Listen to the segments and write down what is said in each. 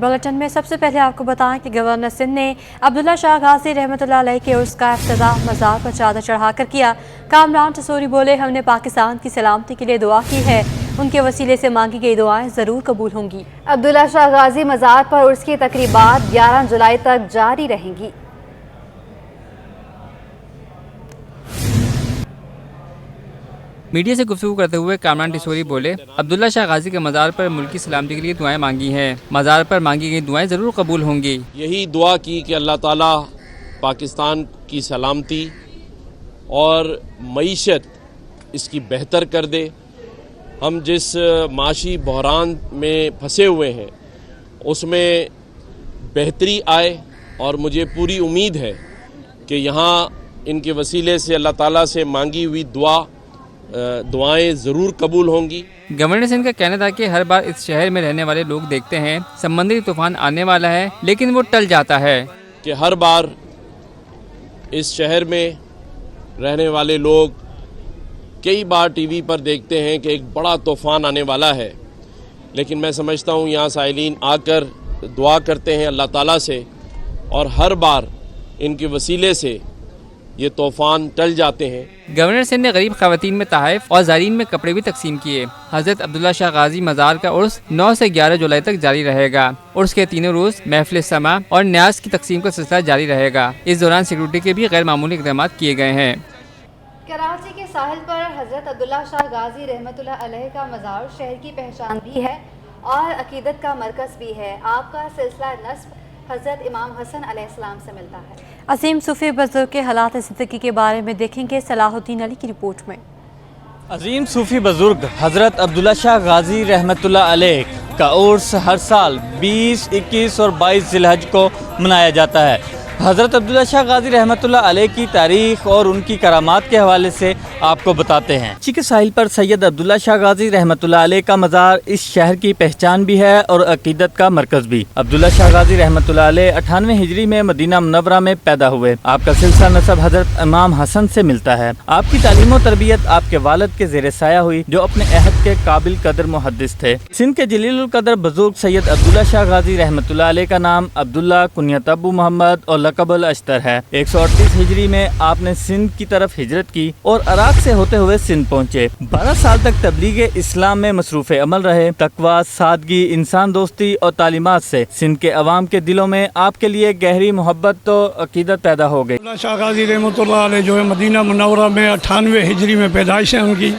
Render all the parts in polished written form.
Bulletin में सबसे पहले आपको बताएं कि गवर्नर सिंध ने अब्दुल्ला शाह गाजी रहमतुल्लाह अलैह के उर्स का इफ्तिताह मज़ार पर चादर चढ़ाकर किया। कामरान टसूरी बोले, हमने पाकिस्तान की सलामती के लिए दुआ की है, उनके वसीले से मांगी गई दुआएं ज़रूर कबूल होंगी। अब्दुल्ला शाह गाजी मज़ार पर उर्स की तकरीबात 11 जुलाई तक जारी रहेंगी। मीडिया से गुफ्तगू करते हुए कामरान टसूरी बोले, अब्दुल्ला शाह गाजी के मज़ार पर मुल्क की सलामती के लिए दुआएं मांगी हैं, मज़ार पर मांगी गई दुआएं ज़रूर कबूल होंगी। यही दुआ की कि अल्लाह ताला पाकिस्तान की सलामती और मईशत इसकी बेहतर कर दे। हम जिस माशी बहरान में फंसे हुए हैं उसमें बेहतरी आए और मुझे पूरी उम्मीद है कि यहाँ इनके वसीले से अल्लाह ताला से मांगी हुई दुआएं ज़रूर कबूल होंगी। गवर्नर सिंध का कहना था कि हर बार इस शहर में रहने वाले लोग देखते हैं समुद्री तूफान आने वाला है, लेकिन वो टल जाता है। कि हर बार इस शहर में रहने वाले लोग कई बार टीवी पर देखते हैं कि एक बड़ा तूफ़ान आने वाला है, लेकिन मैं समझता हूँ यहाँ साइलिन आकर दुआ करते हैं अल्लाह ताला से और हर बार इनके वसीले से ये तूफ़ान टल जाते हैं। गवर्नर सिंध ने गरीब ख़वातीन में तोहफ़े और ज़ायरीन में कपड़े भी तकसीम किए। हज़रत अब्दुल्ला शाह गाजी मज़ार का उर्स 9 से 11 जुलाई तक जारी रहेगा। उर्स के तीनों रोज़ महफिल समा और न्याज की तकसीम का सिलसिला जारी रहेगा। इस दौरान सिक्योरिटी के भी गैर मामूली इक़दाम किए गए हैं। कराची के साहिल पर हज़रत अब्दुल्ला शाह गाजी रहमतुल्लाह अलैह का मज़ार शहर की पहचान भी है और अकीदत का मरकज़ भी है। आपका सिलसिला नस्ब हज़रत इमाम हसन अलैहिस्सलाम से मिलता है। अजीम सूफी बुजुर्ग के हालात ज़िंदगी के बारे में देखेंगे सलाहुद्दीन अली की रिपोर्ट में। अजीम सूफी बुजुर्ग हज़रत अब्दुल्ला शाह गाजी रहमतुल्लाह अलैह का उर्स हर साल 20, 21 और 22 ज़िलहज को मनाया जाता है। हज़रत अब्दुल्ला शाह गाजी रहमतुल्लाह अलैह की तारीख़ और उनकी करामात के हवाले से आपको बताते हैं। कराची के साहिल पर सैयद अब्दुल्ला शाह गाजी रहमतुल्लाह अलैह का मज़ार इस शहर की पहचान भी है और अकीदत का मरकज़ भी। अब्दुल्ला शाह गाजी रहमतुल्लाह अलैह 98 हिजरी में मदीना मुनव्वरा में पैदा हुए। आपका सिलसिला नसब हज़रत इमाम हसन से मिलता है। आपकी तालीम और तरबियत आपके वालिद के ज़ेर साया हुई, जो अपने अहद के काबिल कदर मुहद्दिस थे। सिंध के जलीलुल कदर बुजुर्ग सैयद अब्दुल्ला शाह गाजी रहमतुल्लाह अलैह का नाम अब्दुल्ला कुनियत अबू मोहम्मद और लक़ब अश्तर है। 138 हिजरी में आपने सिंध की तरफ हिजरत की और इराक से होते हुए सिंध पहुँचे। 12 साल तक तबलीग इस्लाम में मसरूफ़ अमल रहे। तकवा, सादगी, इंसान दोस्ती और तालीमात से सिंध के अवाम के दिलों में आपके लिए गहरी मोहब्बत तो अकीदत पैदा हो गई। अब्दुल्ला शाह गाजी रहमतुल्लाह अलैह जो है मदीना मुनव्वरा में 98 हिजरी में पैदाइश है उनकी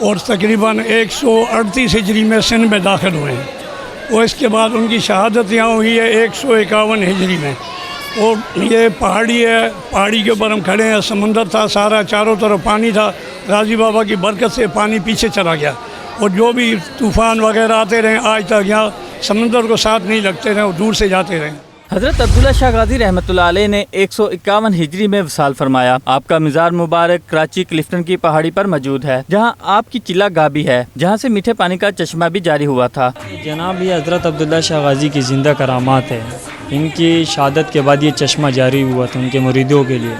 और तकरीबन 138 हिजरी में सिंध में दाखिल हुए हैं और इसके बाद उनकी शहादत यहाँ हुई है 151 हिजरी में। और ये पहाड़ी है, पहाड़ी के ऊपर हम खड़े हैं। समंदर था सारा, चारों तरफ पानी था। गाजी बाबा की बरकत से पानी पीछे चला गया और जो भी तूफ़ान वगैरह आते रहे आज तक यहाँ समंदर को साथ नहीं लगते रहे और दूर से जाते रहे। हज़रत अब्दुल्ला शाह गाजी रहमतुल्लाह अलैह ने 151 हिजरी में वसाल फरमाया। आपका मज़ार मुबारक कराची क्लिफ्टन की पहाड़ी पर मौजूद है, जहाँ आपकी चिल्ला गाह भी है, जहाँ से मीठे पानी का चश्मा भी जारी हुआ था। जनाब ये हज़रत अब्दुल्ला शाह गाजी की ज़िंदा करामात है। इनकी शहादत के बाद ये चश्मा जारी हुआ था उनके मुरीदों के लिए।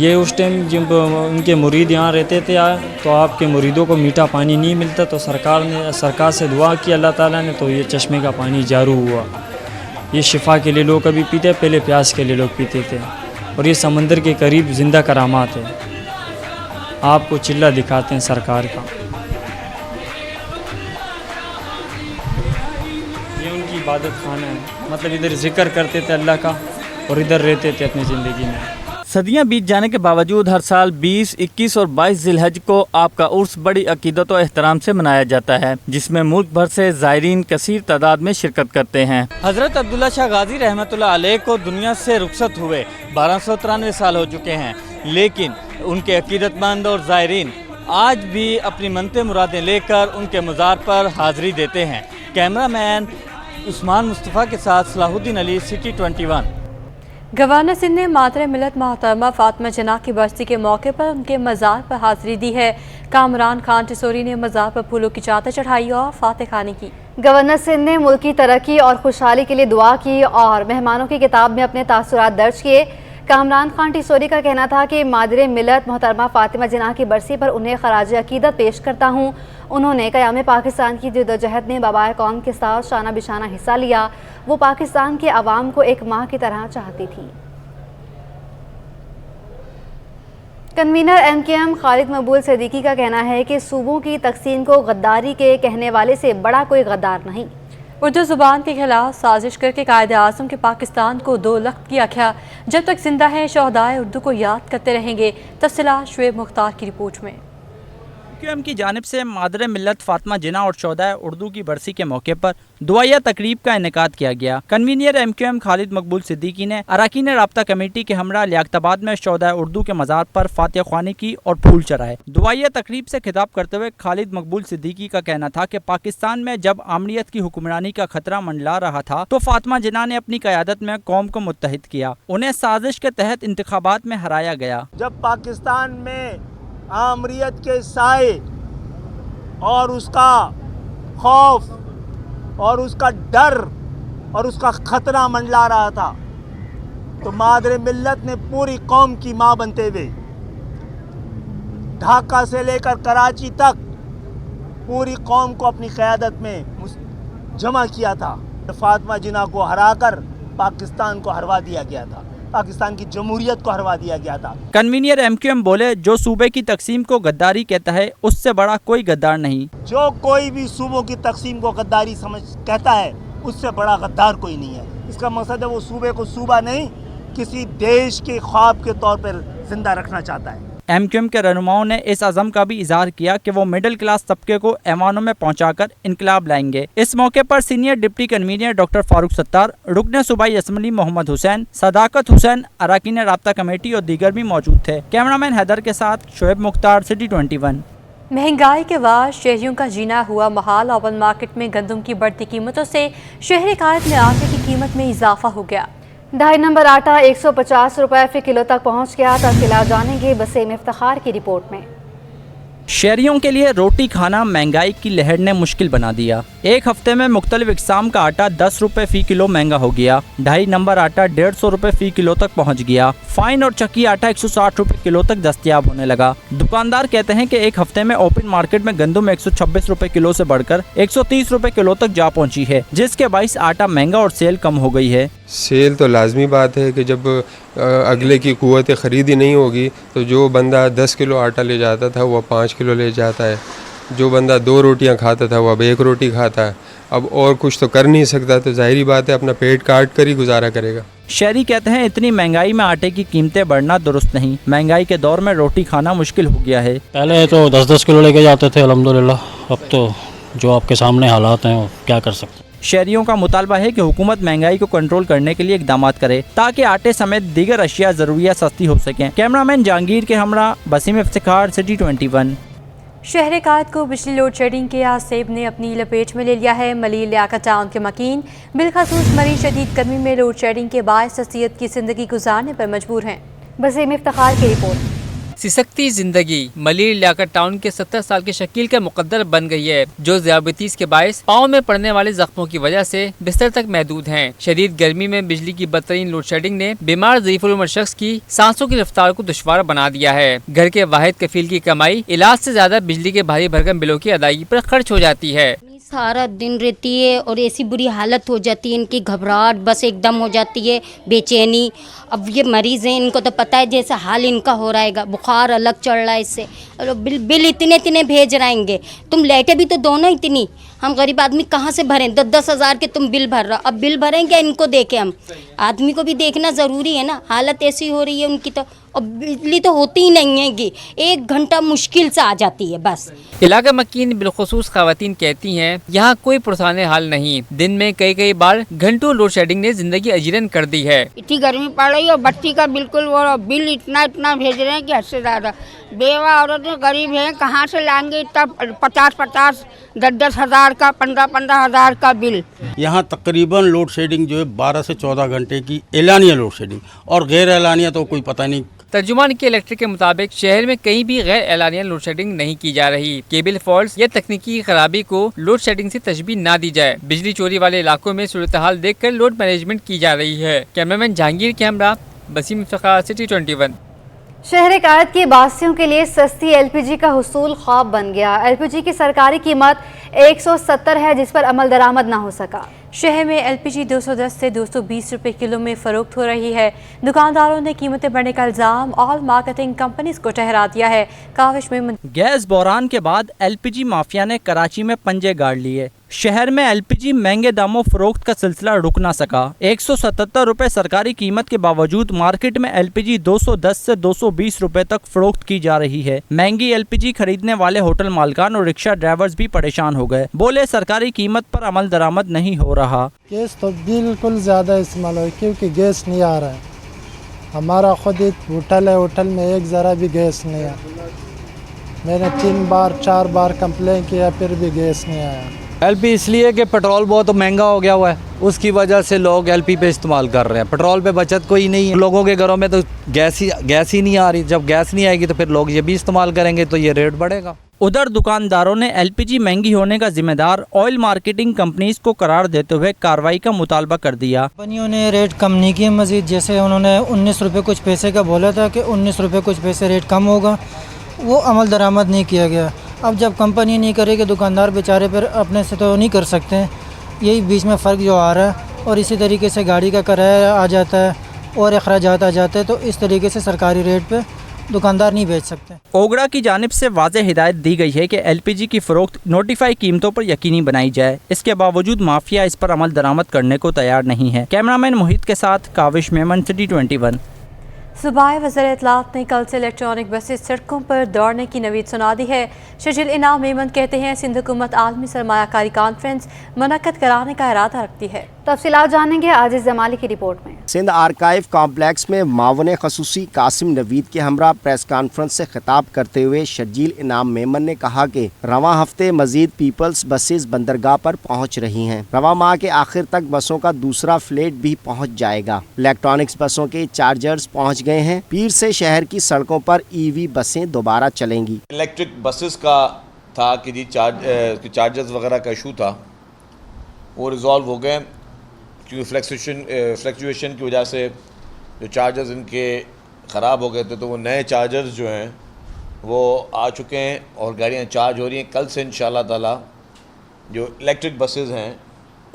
ये उस टाइम जब उनके मुरीद यहाँ रहते थे तो आपके मुरीदों को मीठा पानी नहीं मिलता, तो सरकार से दुआ की अल्लाह ताला ने, तो ये चश्मे का पानी जारू हुआ। ये शिफा के लिए लोग कभी पीते, पहले प्यास के लिए लोग पीते थे। और ये समंदर के करीब ज़िंदा करामात है। आपको चिल्ला दिखाते हैं सरकार का। ये उनकी इबादत खाना है, मतलब इधर जिक्र करते थे अल्लाह का और इधर रहते थे अपनी ज़िंदगी में। सदियां बीत जाने के बावजूद हर साल 20, 21 और 22 ज़िलहज को आपका उर्स बड़ी अकीदत और एहतराम से मनाया जाता है, जिसमें मुल्क भर से ज़ायरीन कसीर तादाद में शिरकत करते हैं। हज़रत अब्दुल्ला शाह गाजी रहमतुल्लाह अलैह को दुनिया से रुखसत हुए 1293 साल हो चुके हैं, लेकिन उनके अकीदतमंद और ज़ायरीन आज भी अपनी मनते मुरादें लेकर उनके मज़ार पर हाज़िरी देते हैं। कैमरामैन उस्मान मुस्तफ़ा के साथ सलाहुद्दीन अली, सिटी 21। गवर्नर सिंध ने मातरे मिलत मोहतरमा फातिमा जना की बरसी के मौके पर उनके मज़ार पर हाज़िरी दी है। कामरान खान टसूरी ने मज़ार पर फूलों की चादर चढ़ाई और फातह खानी की। गवर्नर सिंध ने मुल्क की तरक्की और खुशहाली के लिए दुआ की और मेहमानों की किताब में अपने तासुरात दर्ज किए। कामरान खान टिसोरी का कहना था कि मादरे मिलत मोहतरमा फ़ातिमा जिन्ना की बरसी पर उन्हें खराज अकीदत पेश करता हूँ। उन्होंने क़याम पाकिस्तान की जद्दोजहद में बाबाए कौम के साथ शाना बिशाना हिस्सा लिया। वो पाकिस्तान के अवाम को एक माँ की तरह चाहती थी। कन्वीनर MKM खालिद मकबूल सिद्दीकी का कहना है कि सूबों की तकसीम को गद्दारी के कहने वाले से बड़ा कोई गद्दार नहीं। उर्दू ज़ुबान के खिलाफ साजिश करके कायद-ए-आज़म के पाकिस्तान को दो लख्त किया गया। जब तक जिंदा हैं शोहदाए उर्दू को याद करते रहेंगे। तफसीलात शुएब मुख्तार की रिपोर्ट में। MKM की जानिब से मादरे मिल्लत फातिमा जिन्ना और शोहदाए उर्दू की बरसी के मौके पर दुआया तकरीब का इनेकाद किया गया। कन्वीनर MKM खालिद मकबूल सिद्दीकी ने अरकान राब्ता कमेटी के हमरा लियाकताबाद में शोहदाए उर्दू के मज़ार पर फातिहा ख्वानी की और फूल चढ़ाए। दुआया तकरीब से खिताब करते हुए खालिद मकबूल सिद्दीकी का कहना था कि पाकिस्तान में जब आमरीत की हुक्मरानी का खतरा मंडला रहा था तो फातिमा जिन्ना ने अपनी क़यादत में कौम को मुत्तहिद किया। उन्हें साजिश के तहत इंतखाबात में हराया गया। जब पाकिस्तान में आमरीत के साए और उसका खौफ और उसका डर और उसका खतरा मंडला रहा था तो मादरे मिल्लत ने पूरी कौम की माँ बनते हुए ढाका से लेकर कराची तक पूरी कौम को अपनी क़यादत में जमा किया था। फातिमा जिन्ना को हराकर पाकिस्तान को हरवा दिया गया था, पाकिस्तान की जमहूरियत को हरवा दिया गया था। कन्वीनर MKM बोले, जो सूबे की तकसीम को गद्दारी कहता है उससे बड़ा कोई गद्दार नहीं। जो कोई भी सूबों की तकसीम को गद्दारी समझ कहता है उससे बड़ा गद्दार कोई नहीं है। इसका मकसद है वो सूबे को सूबा नहीं किसी देश के ख्वाब के तौर पर जिंदा रखना चाहता है। MKM के रहनुमाओं ने इस अज़म का भी इजहार किया कि वो मिडिल क्लास तबके को ऐवानों में पहुंचाकर इनकलाब लाएंगे। इस मौके पर senior deputy convener doctor Farooq Sattar, रुकन सूबाई असम्बली मोहम्मद हुसैन, सदाकत हुसैन, अरकान राब्ता कमेटी और दीगर भी मौजूद थे। कैमरामैन हैदर के साथ शुएब मुख्तार, सिटी 21। महंगाई के बाद शहरियों का जीना हुआ महाल। ओपन मार्केट में गंदम की बढ़ती कीमतों से शहरी कायद में आटे की कीमत में इजाफा हो गया। 2.5 नंबर आटा 150 रुपए फी किलो तक पहुंच गया। तफसीलात जानेंगे बसीम इफ्तिखार की रिपोर्ट में। शहरियों के लिए रोटी खाना महंगाई की लहर ने मुश्किल बना दिया। एक हफ्ते में मुख्तलिफ इकसाम का आटा 10 रुपए फी किलो महंगा हो गया। 2.5 नंबर आटा 150 रुपए फी किलो तक पहुंच गया। फाइन और चक्की आटा 160 रुपए किलो तक दस्तयाब होने लगा। दुकानदार कहते हैं कि एक हफ्ते में ओपन मार्केट में गंदम 126 रुपए किलो से बढ़कर 130 रुपए किलो तक जा पहुंची है, जिसके बाइस आटा महंगा और सेल कम हो गई है। सेल तो लाजमी बात है कि जब अगले की कुव्वत ख़रीद ही नहीं होगी तो जो बंदा 10 किलो आटा ले जाता था वो 5 किलो ले जाता है। जो बंदा 2 रोटियां खाता था वो अब 1 रोटी खाता है। अब और कुछ तो कर नहीं सकता तो जाहिर बात है अपना पेट काट कर ही गुजारा करेगा। शहरी कहते हैं इतनी महंगाई में आटे की कीमतें बढ़ना दुरुस्त नहीं। महंगाई के दौर में रोटी खाना मुश्किल हो गया है। पहले तो 10-10 किलो लेके जाते थे, अल्हम्दुलिल्लाह अब तो जो आपके सामने हालात हैं वो क्या कर सकते हैं। शहरियों का मुतालबा है कि हुकूमत महंगाई को कंट्रोल करने के लिए इकदाम करे ताकि आटे समेत दीगर अशिया ज़रूरियात सस्ती हो सकें। कैमरामैन जहांगीर के हमरा, बसीम इफ्तिखार, सिटी 21। शहर कायद को बिजली लोड शेडिंग के आसेब ने अपनी लपेट में ले लिया है। मलिर लियाकत टाउन के मकीन बिलखसूस मरीज शदीद गर्मी में लोड शेडिंग के बायस सस्तियत की जिंदगी गुजारने पर मजबूर हैं। बसीम इफ्तिखार की रिपोर्ट। सिसकती जिंदगी मलिर लियाकत टाउन के 70 साल के शकील का मुकद्दर बन गई है, जो ज़ियाबतीस के बायस पाँव में पड़ने वाले जख्मों की वजह से बिस्तर तक महदूद हैं। शदीद गर्मी में बिजली की बदतरीन लोड शेडिंग ने बीमार ज़ईफ़ुल उम्र शख्स की सांसों की रफ्तार को दुश्वार बना दिया है। घर के वाहिद कफील की कमाई इलाज से ज्यादा बिजली के भारी भरकम बिलों की अदायगी पर खर्च हो जाती है। सारा दिन रहती है और ऐसी बुरी हालत हो जाती है, इनकी घबराहट बस एकदम हो जाती है, बेचैनी। अब ये मरीज़ हैं, इनको तो पता है जैसा हाल इनका हो रहेगा, बुखार अलग चढ़ रहा है इससे, और बिल इतने भेज रहेंगे। तुम लेटे भी तो दो ना इतनी, हम गरीब आदमी कहाँ से भरें? 10-10 हज़ार के तुम बिल भर रहे हो, अब बिल भरेंगे इनको देखे हम? आदमी को भी देखना ज़रूरी है ना। हालत ऐसी हो रही है उनकी तो, और बिजली तो होती ही नहीं है कि 1 घंटा मुश्किल से आ जाती है बस। इलाका मकीन बिलखुसूस खवातीन कहती हैं यहाँ कोई पुरसाने हाल नहीं। दिन में कई बार घंटों लोड शेडिंग ने जिंदगी अजीरन कर दी है। इतनी गर्मी पड़ रही है, बत्ती का बिल्कुल वो बिल इतना भेज रहे हैं कि हद से ज़्यादा। बेवा औरतें गरीब हैं, कहाँ से लाएंगे इतना 50-50, 10-10 हज़ार का, 15-15 हज़ार का बिल। यहाँ तकरीबन लोड शेडिंग जो है 12 से 14 घंटे की एलानिया लोड शेडिंग, और गैर एलानिया तो कोई पता नहीं। तर्जुमान के इलेक्ट्रिक के मुताबिक शहर में कहीं भी गैर एलानिया लोड शेडिंग नहीं की जा रही। केबल फॉल्ट या तकनीकी खराबी को लोड शेडिंग से तशबीह ना दी जाए। बिजली चोरी वाले इलाकों में सूरत हाल देख कर लोड मैनेजमेंट की जा रही है। कैमरामैन जहांगीर के हमरा, वसीम इफ्तिखार, सिटी 21। शहर कायद के बासियों के लिए सस्ती LPG का हुसूल ख्वाब बन गया। LPG की सरकारी कीमत 170 है, जिस पर अमल दरामद ना हो सका। शहर में LPG 210 से 220 रुपए किलो में फरोख्त हो रही है। दुकानदारों ने कीमतें बढ़ने का इल्ज़ाम ऑयल मार्केटिंग कंपनीज को ठहरा दिया है। काविश में गैस बहरान के बाद LPG माफिया ने कराची में पंजे गाड़ लिए। शहर में LPG महंगे दामों फरोख्त का सिलसिला रुक ना सका। 177 रुपए सरकारी कीमत के बावजूद मार्केट में LPG 210 से 220 रुपए तक फरोख्त की जा रही है। महंगी LPG खरीदने वाले होटल मालकान और रिक्शा ड्राइवर्स भी परेशान हो गए। बोले सरकारी कीमत पर अमल दरामद नहीं हो रहा। गैस तो बिल्कुल ज़्यादा इस्तेमाल हो क्योंकि गैस नहीं आ रहा है। हमारा खुद एक होटल है, होटल में एक ज़रा भी गैस नहीं है। मैंने 3 बार 4 बार कंप्लेन किया, फिर भी गैस नहीं आया। LP इसलिए कि पेट्रोल बहुत महंगा हो गया हुआ है, उसकी वजह से लोग LP पे इस्तेमाल कर रहे हैं। पेट्रोल पे बचत कोई नहीं है। लोगों के घरों में तो गैस ही नहीं आ रही। जब गैस नहीं आएगी तो फिर लोग ये भी इस्तेमाल करेंगे तो ये रेट बढ़ेगा। उधर दुकानदारों ने LPG महंगी होने का जिम्मेदार ऑयल मार्केटिंग कंपनीज को करार देते हुए कार्रवाई का मुतालबा कर दिया। कंपनियों ने रेट कम नहीं किए मजीद, जैसे उन्होंने 19 रुपये कुछ पैसे का बोला था कि 19 रुपये कुछ पैसे रेट कम होगा, वो अमल दरामद नहीं किया गया। अब जब कंपनी नहीं करेगी, दुकानदार बेचारे पर अपने से तो नहीं कर सकते। यही बीच में फ़र्क जो आ रहा है, और इसी तरीके से गाड़ी का किराया आ जाता है और अखराजात आ जाते हैं, तो इस तरीके से सरकारी रेट पे दुकानदार नहीं बेच सकते। ओगड़ा की जानिब से वाज़ेह हिदायत दी गई है कि LPG की फ़रोख्त नोटिफाई कीमतों पर यकीनी बनाई जाए। इसके बावजूद माफिया इस पर अमल दरामद करने को तैयार नहीं है। कैमरामैन मोहित के साथ काविश मेमन, सिटी 21। सूबाई वज़ीर इत्तलात ने कल से इलेक्ट्रॉनिक बसेस सड़कों पर दौड़ने की नवीद सुना दी है। शजील इनाम मेमन कहते हैं सिंध हुकूमत आलमी सरमायाकारी कॉन्फ्रेंस मुनक्कद कराने का इरादा रखती है। तफसीलात जानेंगे आजिज़ जमाली की रिपोर्ट में। सिंध आर्काइव कॉम्प्लेक्स में मावन खसूसी कासिम नवीद के हमरा प्रेस कॉन्फ्रेंस से खिताब करते हुए शजील इनाम मेमन ने कहा कि रवां हफ्ते मजीद पीपल्स बसेस बंदरगाह पर पहुंच रही हैं। रवां माह के आखिर तक बसों का दूसरा फ्लेट भी पहुंच जाएगा। इलेक्ट्रॉनिक्स बसों के चार्जर्स पहुंच गए हैं। पीर से शहर की सड़कों पर EV बसें दोबारा चलेंगी। इलेक्ट्रिक बसेस का था कि जी चार्जर्स वगैरह का इशू था, वो रिजॉल्व हो गए क्योंकि फ्लक्चुएशन की वजह से जो चार्जर्स इनके ख़राब हो गए थे, तो वो नए चार्जर्स जो हैं वो आ चुके हैं और गाड़ियाँ चार्ज हो रही हैं। कल से इंशाल्लाह ताला जो इलेक्ट्रिक बसेस हैं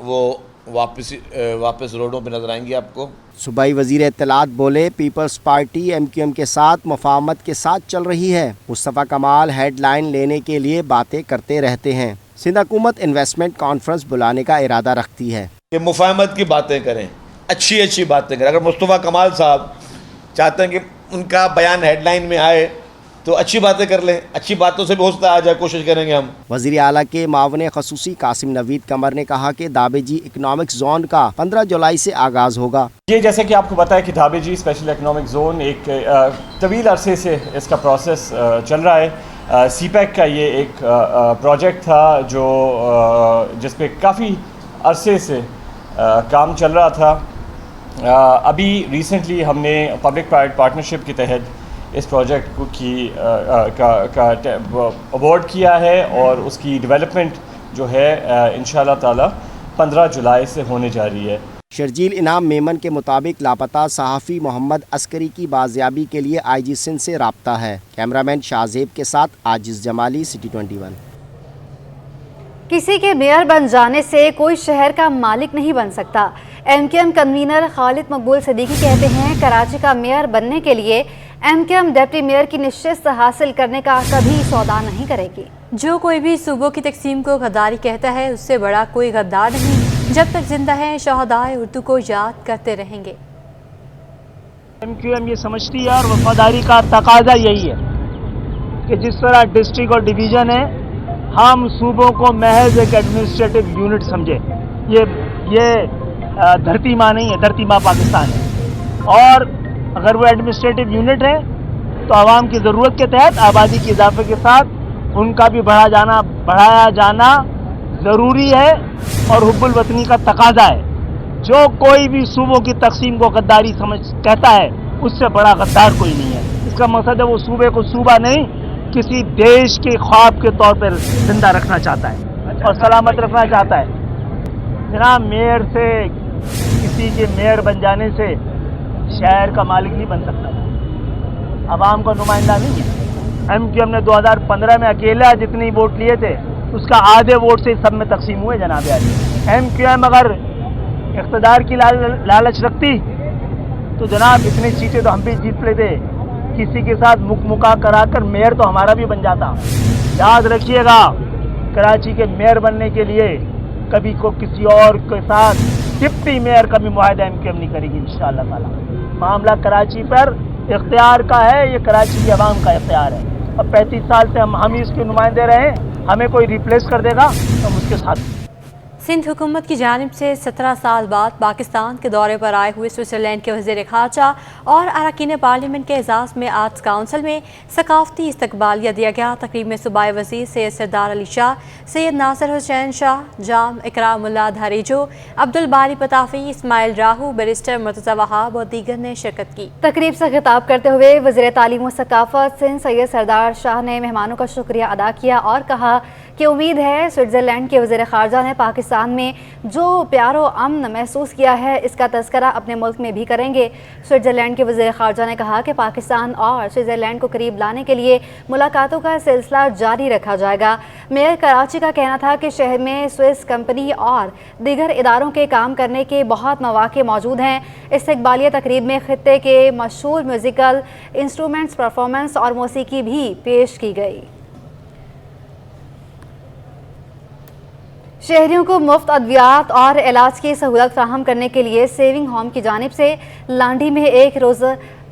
वो वापस रोडों पे नज़र आएंगी आपको। सूबाई वज़ीर इत्तलात बोले पीपल्स पार्टी MQM के साथ मुफाहमत के साथ चल रही है। मुस्तफ़ा कमाल हेडलाइन लेने के लिए बातें करते रहते हैं। सिंध हुकूमत इन्वेस्टमेंट कॉन्फ्रेंस बुलाने का इरादा रखती है कि मुफाहमत की बातें करें, अच्छी बातें करें। अगर मुस्तफ़ा कमाल साहब चाहते हैं कि उनका बयान हेडलाइन में आए तो अच्छी बातें कर लें, अच्छी बातों से भी होता आ जाए, कोशिश करेंगे हम। वज़ीर आला के मावन खसूसी कासिम नवीद कमर ने कहा कि दाबेजी इकनॉमिक जोन का 15 जुलाई से आगाज़ होगा। ये जैसे कि आपको पता है कि दाबेजी स्पेशल इकनॉमिक जोन एक तवील अरसे से इसका प्रोसेस चल रहा है। CPEC का ये एक प्रोजेक्ट था जो जिस पे काफ़ी अरसे से काम चल रहा था। अभी रिसेंटली हमने पब्लिक प्राइवेट पार्टनरशिप के तहत इस प्रोजेक्ट की अवार्ड किया है और उसकी डेवलपमेंट जो है इंशाल्लाह ताला 15 जुलाई से होने जा रही है। शर्जील इनाम मेमन के मुताबिक लापता सहाफ़ी मोहम्मद अस्करी की बाजियाबी के लिए IG सिंध से राब्ता है। कैमरामैन शाहजेब के साथ आजिज़ जमाली, सिटी 21। किसी के मेयर बन जाने से कोई शहर का मालिक नहीं बन सकता। MQM कन्वीनर खालिद मकबूल सदीकी कहते हैं कराची का मेयर बनने के लिए MQM डिप्टी मेयर की निश्चित हासिल करने का कभी सौदा नहीं करेगी। जो कोई भी सूबों की तकसीम को गद्दारी कहता है, उससे बड़ा कोई गद्दार नहीं। जब तक जिंदा है शहदाए उर्दू को याद करते रहेंगे। MQM ये समझती है और वफादारी का तकाजा यही है कि जिस तरह डिस्ट्रिक्ट और डिवीज़न है, हम सूबों को महज एक एडमिनिस्ट्रेटिव यूनिट समझे। ये धरती माँ नहीं है, धरती माँ पाकिस्तान है। और अगर वो एडमिनिस्ट्रेटिव यूनिट है तो आवाम की ज़रूरत के तहत आबादी के इजाफे के साथ उनका भी बढ़ाया जाना ज़रूरी है और हुब्बुल वतनी का तकाजा है। जो कोई भी सूबों की तकसीम को गद्दारी कहता है, उससे बड़ा गद्दार कोई नहीं है। इसका मकसद है वो सूबे को सूबा नहीं, किसी देश के ख्वाब के तौर पर जिंदा रखना चाहता है और सलामत रखना चाहता है। जनाब, मेयर से किसी के मेयर बन जाने से शहर का मालिक नहीं बन सकता था, आवाम का नुमाइंदा नहीं है। MQM ने 2015 में अकेला जितनी वोट लिए थे उसका आधे वोट से सब में तकसीम हुए जनाब आली। MQM अगर इक़्तिदार की लालच रखती तो जनाब इतनी सीटें तो हम भी जीत लेते, किसी के साथ मुका कराकर मेयर तो हमारा भी बन जाता। याद रखिएगा, कराची के मेयर बनने के लिए कभी को किसी और के साथ डिप्टी मेयर का भी मुआहदा MQM नहीं करेगी इंशाअल्लाह ताला। मामला कराची पर इख्तियार का है, ये कराची की आवाम का इख्तियार है। अब 35 साल से हम ही इसके नुमाइंदे रहे, हमें कोई रिप्लेस कर देगा तो हम उसके साथ। सिंध हुकूमत की जानिब से 17 साल बाद पाकिस्तान के दौरे पर आए हुए स्विट्ज़रलैंड के वज़ीर ख़ारजा और अरकान पार्लियामेंट के एजाज़ में आर्ट्स काउंसिल में सकाफ़ती इस्तकबालिया दिया गया। तकरीब में सूबाई वज़ीर सैयद सरदार अली शाह, सैयद नासिर हुसैन शाह, जाम इकरामुल्लाह धारीजो, अब्दुल बारी पताफ़ी, इस्माइल राहू, बैरिस्टर मुर्तज़ा वहाब और दीगर ने शिरकत की। तकरीब से खिताब करते हुए वज़ीर तालीम व सकाफ़त सिंध सैयद सरदार शाह ने मेहमानों का शुक्रिया अदा किया और कहा कि उम्मीद है स्विट्ज़रलैंड के वज़ीर ख़ारजा ने पाकिस्तान में जो प्यार व अमन महसूस किया है इसका तज़किरा अपने मुल्क में भी करेंगे। स्विट्ज़रलैंड के वज़ीर ख़ारजा ने कहा कि पाकिस्तान और स्विट्ज़रलैंड को करीब लाने के लिए मुलाकातों का सिलसिला जारी रखा जाएगा। मेयर कराची का कहना था कि शहर में स्विस कंपनी और दीगर इदारों के काम करने के बहुत मौक़े मौजूद हैं। इस्तकबालिया तकरीब में खित्ते के मशहूर म्यूज़िकल इंस्ट्रूमेंट्स परफॉर्मेंस और मौसीकी भी पेश की गई। शहरियों को मुफ्त अद्वियात और इलाज की सहूलत फराहम करने के लिए सेविंग होम की जानिब से लांडी में एक रोज़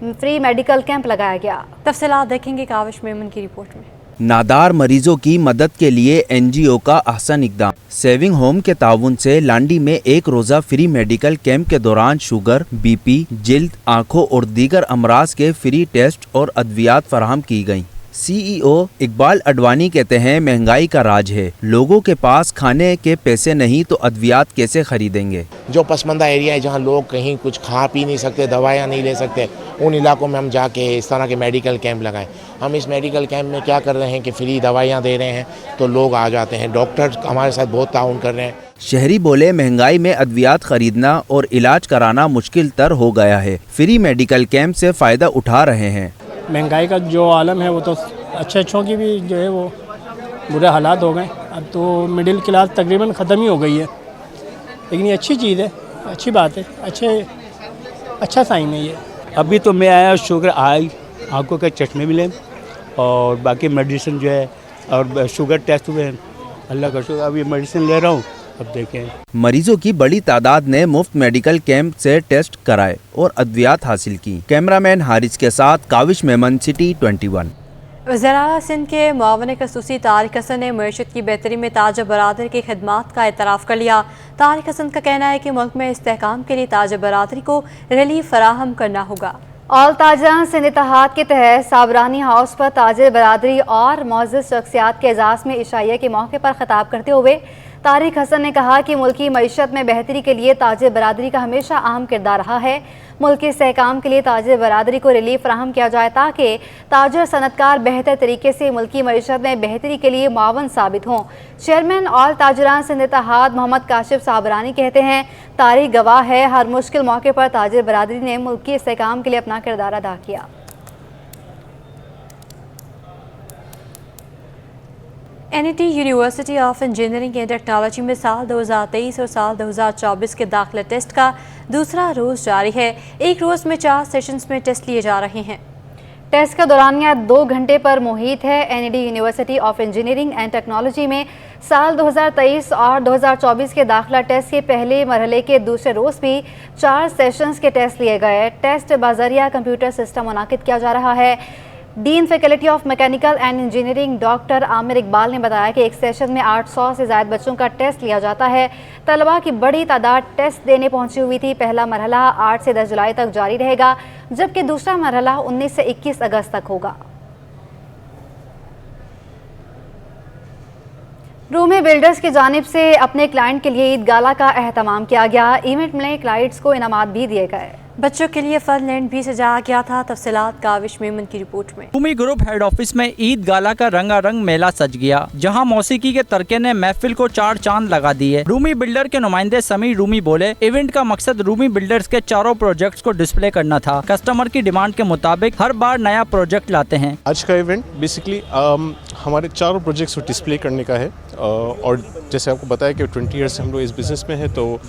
फ्री मेडिकल कैंप लगाया गया। तफसीलात देखेंगे काविश मेमन की रिपोर्ट में। नादार मरीजों की मदद के लिए NGO का अहसन इक़दाम। सेविंग होम के ताउन से लांडी में एक रोज़ा फ्री मेडिकल कैंप के दौरान शुगर, BP, जिल्द, आँखों और दीगर अमराज के फ्री टेस्ट और अद्वियात फराहम की गयी। CEO इकबाल अडवाणी कहते हैं महंगाई का राज है, लोगों के पास खाने के पैसे नहीं तो अद्वियात कैसे खरीदेंगे। जो पसमानदा एरिया है जहाँ लोग कहीं कुछ खा पी नहीं सकते, दवाइयाँ नहीं ले सकते, उन इलाकों में हम जाके इस तरह के मेडिकल कैंप लगाएं। हम इस मेडिकल कैंप में क्या कर रहे हैं कि फ्री दवाइयाँ दे रहे हैं तो लोग आ जाते हैं, डॉक्टर हमारे साथ बहुत ताउन कर रहे हैं। शहरी बोले महंगाई में अद्वियात खरीदना और इलाज कराना मुश्किल तर हो गया है, फ्री मेडिकल कैंप से फ़ायदा उठा रहे हैं। महंगाई का जो आलम है वो तो अच्छों की भी जो है वो बुरे हालात हो गए। अब तो मिडिल क्लास तकरीबन ख़त्म ही हो गई है, लेकिन ये अच्छी चीज़ है, अच्छी बात है, अच्छा साइन है ये। अभी तो मैं आया शुगर आई, आँखों के चश्मे मिले और बाकी मेडिसिन जो है और शुगर टेस्ट हुए हैं, अल्लाह का शुक्र। अभी मेडिसिन ले रहा हूँ, अब देखें। मरीजों की बड़ी तादाद ने मुफ्त मेडिकल कैंप से टेस्ट कराए और अद्वियात हासिल की। कैमरामैन हारिस के साथ काविश मेमन, सिटी 21। वज़ीर सिंध के मुआवन खसूसी तारिक हसन ने मईशत की बेहतरी में ताज बरादरी की खिदमात का एतराफ़ कर लिया। तारिक हसन का कहना है कि मुल्क में इस्तेहकाम के लिए ताज बरादरी को रिलीफ फराहम करना होगा। ऑल ताजरान सिंध इत्तेहाद के तहत साबरानी हाउस पर ताजिर बरादरी और मोअज़्ज़ज़ शख्सियात के एजाज़ में इशाइया के मौके पर खिताब करते हुए तारिक हसन ने कहा कि मुल्की मईशत में बेहतरी के लिए ताजिर बरादरी का हमेशा अहम किरदार रहा है। मुल्क के इस्तेहकाम के लिए ताजिर बरादरी को रिलीफ फराहम किया जाए ताकि ताजिर सनतकार बेहतर तरीके से मुल्की मईशत में बेहतरी के लिए मुआवन साबित हों। चेयरमैन ऑल ताजरान सिंध इत्तेहाद मोहम्मद काशिफ साबरानी कहते हैं, तारीख गवाह है, हर मुश्किल मौके पर ताजिर बरादरी ने मुल्क के इस्तेहकाम के लिए अपना किरदार अदा किया। NIT university of engineering and technology में साल 2023 और साल 2024 के दाखिला टेस्ट का दूसरा रोज़ जारी है। एक रोज़ में 4 सेशंस में टेस्ट लिए जा रहे हैं। टेस्ट का दौरानिया 2 घंटे पर मुहित है। NIT university of engineering and technology में साल 2023 और 2024 के दाखिला टेस्ट के पहले मरहले के दूसरे रोज़ भी 4 सेशंस के टेस्ट लिए गए। टेस्ट बाज़रिया कंप्यूटर सिस्टम मुनाकिद किया जा रहा है। Dean faculty of mechanical and engineering doctor Aamir Iqbal ने बताया कि एक सेशन में 800 से ज़ायद बच्चों का टेस्ट लिया जाता है। तलबा की बड़ी तादाद टेस्ट देने पहुंची हुई थी। पहला मरहला 8 से 10 जुलाई तक जारी रहेगा, जबकि दूसरा मरहला 19 से 21 अगस्त तक होगा। रूमी बिल्डर्स की जानिब से अपने क्लाइंट के लिए ईद गाला का अहतमाम किया गया। इवेंट में क्लाइंट्स को इनामात भी दिए गए। बच्चों के लिए फन लैंड भी सजाया गया था। तफसीलात काविश मेमन की रिपोर्ट में। रूमी ग्रुप हेड ऑफिस में ईद गाला का रंगारंग मेला सज गया, जहां मौसीकी के तरके ने महफिल को 4 चांद लगा दिए। रूमी बिल्डर के नुमाइंदे समीर रूमी बोले, इवेंट का मकसद रूमी बिल्डर्स के चारों प्रोजेक्ट्स को डिस्प्ले करना था। कस्टमर की डिमांड के मुताबिक हर बार नया प्रोजेक्ट लाते हैं। आज का इवेंट बेसिकली हमारे चारों प्रोजेक्ट्स को डिस्प्ले करने का है और जैसे आपको बताया कि 20 ईयर से हम लोग इस बिज़नेस में हैं, तो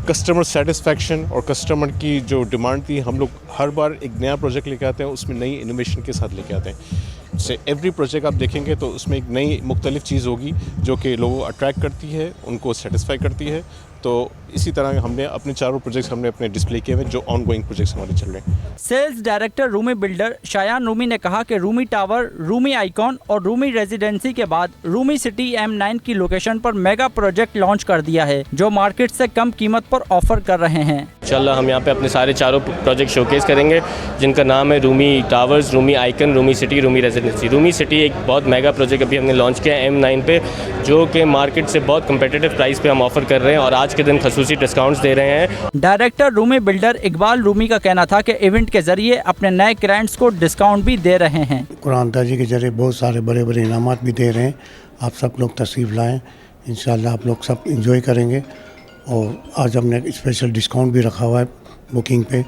कस्टमर सेटिस्फैक्शन और कस्टमर की जो डिमांड थी, हम लोग हर बार एक नया प्रोजेक्ट लेके आते हैं, उसमें नई इनोवेशन के साथ लेके आते हैं। जैसे एवरी प्रोजेक्ट आप देखेंगे तो उसमें एक नई मुख्तलिफ चीज़ होगी जो कि लोगों को अट्रैक्ट करती है, उनको सेटिस्फाई करती है। तो इसी तरह हमने अपने चारों प्रोजेक्ट्स हमने अपने डिस्प्ले किए हुए, जो ऑन गोइंग प्रोजेक्ट्स हमारे चल रहे हैं। Sales director Rumi builder Shayan Rumi ने कहा कि रूमी टावर, रूमी आइकॉन और रूमी रेजिडेंसी के बाद रूमी सिटी M9 की लोकेशन पर मेगा प्रोजेक्ट लॉन्च कर दिया है, जो मार्केट से कम कीमत पर ऑफर कर रहे हैं। इंशाल्लाह हम यहाँ पे अपने सारे चारों प्रोजेक्ट शोकेस करेंगे, जिनका नाम है Rumi towers, Rumi icon, Rumi city, Rumi residency. Rumi city एक बहुत मेगा प्रोजेक्ट अभी हमने लॉन्च किया है M9 पे, जो कि मार्केट से बहुत कम्पिटिटिव प्राइस पे हम ऑफर कर रहे हैं और आज के दिन खसूसी डिस्काउंट्स दे रहे हैं। डायरेक्टर रूमी बिल्डर इकबाल रूमी का कहना था कि इवेंट के जरिए अपने नए क्लाइंट्स को डिस्काउंट भी दे रहे हैं। कुरान ताजी के जरिए बहुत सारे बड़े बड़े इनामात भी दे रहे हैं। आप सब लोग तशरीफ़ लाएँ, इंशाल्लाह आप लोग सब इंजॉय करेंगे। और आज हमने एक स्पेशल डिस्काउंट भी रखा हुआ है बुकिंग पे,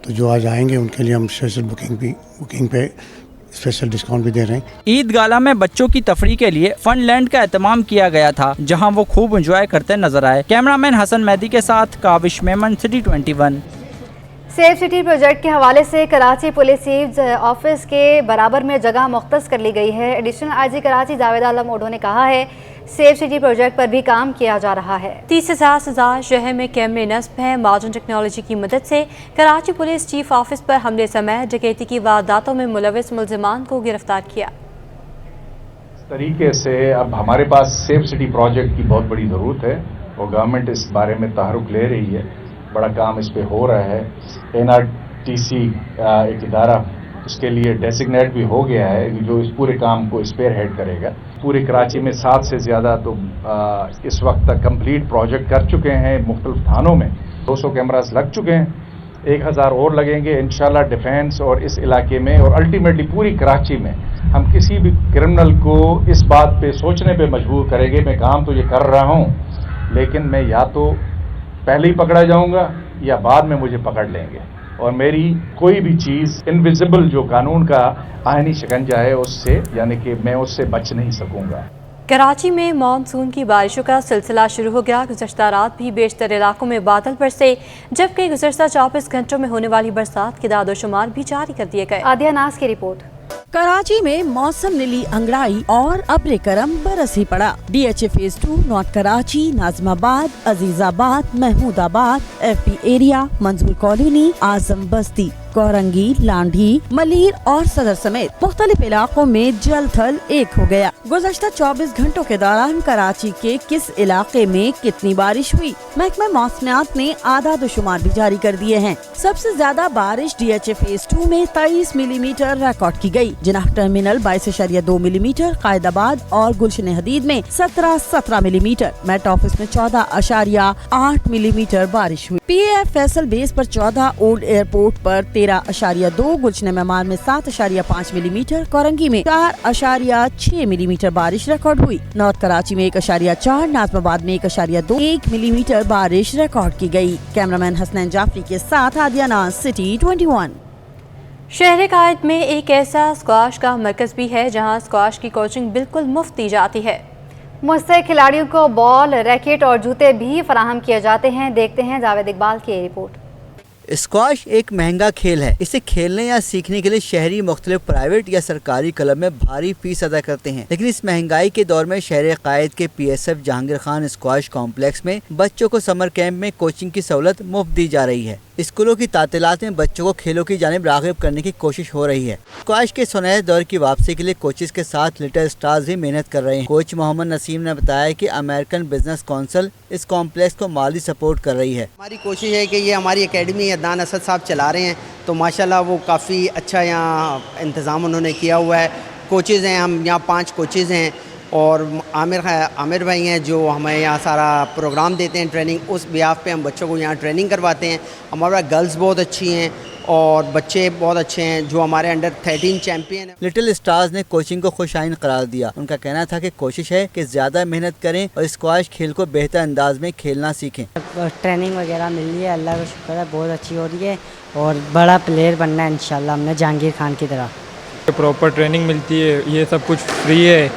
तो जो आज आएंगे उनके लिए हम स्पेशल बुकिंग पे स्पेशल डिस्काउंट भी दे रहे हैं। ईद गाला में बच्चों की तफरीह के लिए फन लैंड का एहतमाम किया गया था, जहां वो खूब एंजॉय करते नजर आए। कैमरामैन हसन मेहदी के साथ Kavish Memon, city 21। Safe city project के हवाले से कराची पुलिस चीफ ऑफिस के बराबर में जगह मुख्तस कर ली गई है। एडिशनल आईजी कराची जावेद आलम ओडो ने कहा है, सेफ सिटी प्रोजेक्ट पर भी काम किया जा रहा है। 30,000 शहर में कैमरे नस्ब हैं। मॉडर्न टेक्नोलॉजी की मदद से कराची पुलिस चीफ ऑफिस पर हमले समेत डकैती की वारदातों में मुलविस मुलजिमान को गिरफ्तार किया। इस तरीके से अब हमारे पास सेफ सिटी प्रोजेक्ट की बहुत बड़ी ज़रूरत है और गवर्नमेंट इस बारे में तहरुक ले रही है, बड़ा काम इस पे हो रहा है। NRTC एक इदारा उसके लिए डेसिग्नेट भी हो गया है, जो इस पूरे काम को स्पेयर हेड करेगा। पूरे कराची में 7 से ज़्यादा तो इस वक्त तक कंप्लीट प्रोजेक्ट कर चुके हैं। मुख्तलिफ थानों में 200 कैमरास लग चुके हैं, 1000 और लगेंगे इंशाल्लाह डिफेंस और इस इलाके में। और अल्टीमेटली पूरी कराची में हम किसी भी क्रिमिनल को इस बात पे सोचने पे मजबूर करेंगे, मैं काम तो ये कर रहा हूँ, लेकिन मैं या तो पहले ही पकड़ा जाऊँगा या बाद में मुझे पकड़ लेंगे, और मेरी कोई भी चीज़ इनविजिबल जो कानून का आईनी शिकंजा है उससे, यानी कि मैं उससे बच नहीं सकूँगा। कराची में मानसून की बारिशों का सिलसिला शुरू हो गया। गुज़श्ता रात भी बेशतर इलाकों में बादल बरसे, जबकि गुज़श्ता 24 घंटों में होने वाली बरसात के दादोशुमार भी जारी कर दिए गए। आदिया नाज की रिपोर्ट। कराची में मौसम लिली अंगड़ाई और अब्र करम बरस ही पड़ा। DHA phase 2 north Karachi, Najmabad, Azizabad, Mahmudabad, FP area, मंजूर कॉलोनी, आजम बस्ती, कोरंगी, लांढी, मलीर और सदर समेत मुख्तलिफ इलाकों में जल थल एक हो गया। गुज़श्ता 24 घंटों के दौरान कराची के किस इलाके में कितनी बारिश हुई, महकमा मौसमियात ने आदाद शुमार भी जारी कर दिए हैं। सबसे ज्यादा बारिश DHA फेज 2 में 23 मिलीमीटर रिकॉर्ड की गई। जिनाह टर्मिनल 22.2 मिलीमीटर, कायदाबाद और गुलशन हदीद में 17 मिलीमीटर, मेट ऑफिस में 14.8 मिलीमीटर बारिश हुई। PAF फैसल बेस पर 14, ओल्ड एयरपोर्ट पर 13.2, गुलशन मेमार में 7.5 मिलीमीटर, कोरंगी में 4.6 मिलीमीटर बारिश रिकॉर्ड हुई। नॉर्थ कराची में 1.4, नाजमाबाद में 1.1 मिलीमीटर बारिश रिकॉर्ड की गई। कैमरामैन हसनैन जाफरी के साथ आदिया नाज, सिटी 21। शहर कायद में एक ऐसा स्क्वाश का मरकज भी है जहां स्क्वाश की कोचिंग बिल्कुल मुफ्त दी जाती है। मुस्तैद खिलाड़ियों को बॉल, रैकेट और जूते भी फराहम किए जाते हैं। देखते हैं जावेद इकबाल की रिपोर्ट। स्क्वाश एक महंगा खेल है। इसे खेलने या सीखने के लिए शहरी मुख्तलिफ प्राइवेट या सरकारी क्लब में भारी फीस अदा करते हैं, लेकिन इस महंगाई के दौर में शहर कायद के PSF Jahangir Khan squash complex में बच्चों को समर कैंप में कोचिंग की सहूलत मुफ्त दी जा रही है। स्कूलों की तातीलात में बच्चों को खेलों की जानिब राग़िब करने की कोशिश हो रही है। स्क्वाश के सुनहरे दौर की वापसी के लिए कोचेस के साथ लिटिल स्टार्स भी मेहनत कर रहे हैं। कोच मोहम्मद नसीम ने बताया कि अमेरिकन बिजनेस काउंसिल इस कॉम्प्लेक्स को माली सपोर्ट कर रही है। हमारी कोशिश है कि ये हमारी एकेडमी अदनान असद साहब चला रहे हैं, तो माशाल्लाह वो काफ़ी अच्छा यहाँ इंतज़ाम उन्होंने किया हुआ है। कोचेज़ हैं, हम यहाँ 5 कोचेज़ हैं اور عامر بھائی ہیں جو ہمیں یہاں سارا پروگرام دیتے ہیں ٹریننگ، اس بیاف پہ ہم بچوں کو یہاں ٹریننگ کرواتے ہیں. ہمارے گرلز بہت اچھی ہیں اور بچے بہت اچھے ہیں جو ہمارے انڈر 13 چیمپئن ہیں. لٹل اسٹارز نے کوچنگ کو خوش آئند قرار دیا. ان کا کہنا تھا کہ کوشش ہے کہ زیادہ محنت کریں اور اسکواش کھیل کو بہتر انداز میں کھیلنا سیکھیں. ٹریننگ وغیرہ مل رہی ہے، اللہ کا شکر ہے، بہت اچھی ہو رہی ہے اور بڑا پلیئر بننا ہے انشاءاللہ ہم نے جہانگیر خان کی طرح. پراپر ٹریننگ ملتی ہے، یہ سب کچھ فری ہے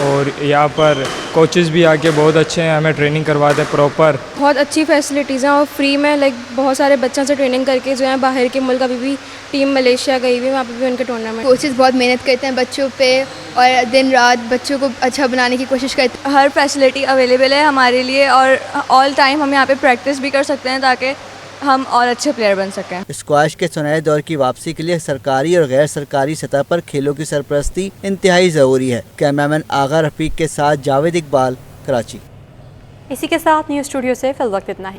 اور یہاں پر کوچز بھی آ کے بہت اچھے ہیں، ہمیں ٹریننگ کرواتے ہیں پراپر. بہت اچھی فیسلٹیز ہیں اور فری میں بہت سارے بچوں سے ٹریننگ کر کے جو ہیں باہر کے ملک ابھی بھی ٹیم ملیشیا گئی ہوئی، وہاں پہ بھی ان کے ٹورنامنٹ. کوچز بہت محنت کرتے ہیں بچوں پہ اور دن رات بچوں کو اچھا بنانے کی کوشش کرتے ہیں. ہر فیسلٹی اویلیبل ہے ہمارے لیے اور آل ٹائم ہم یہاں پہ پریکٹس بھی کر سکتے ہیں تاکہ ہم اور اچھے پلیئر بن سکیں. اسکواش کے سنہرے دور کی واپسی کے لیے سرکاری اور غیر سرکاری سطح پر کھیلوں کی سرپرستی انتہائی ضروری ہے. کیمرامین آغا رفیق کے ساتھ جاوید اقبال، کراچی. اسی کے ساتھ نیوز اسٹوڈیو سے فی الوقت اتنا ہی.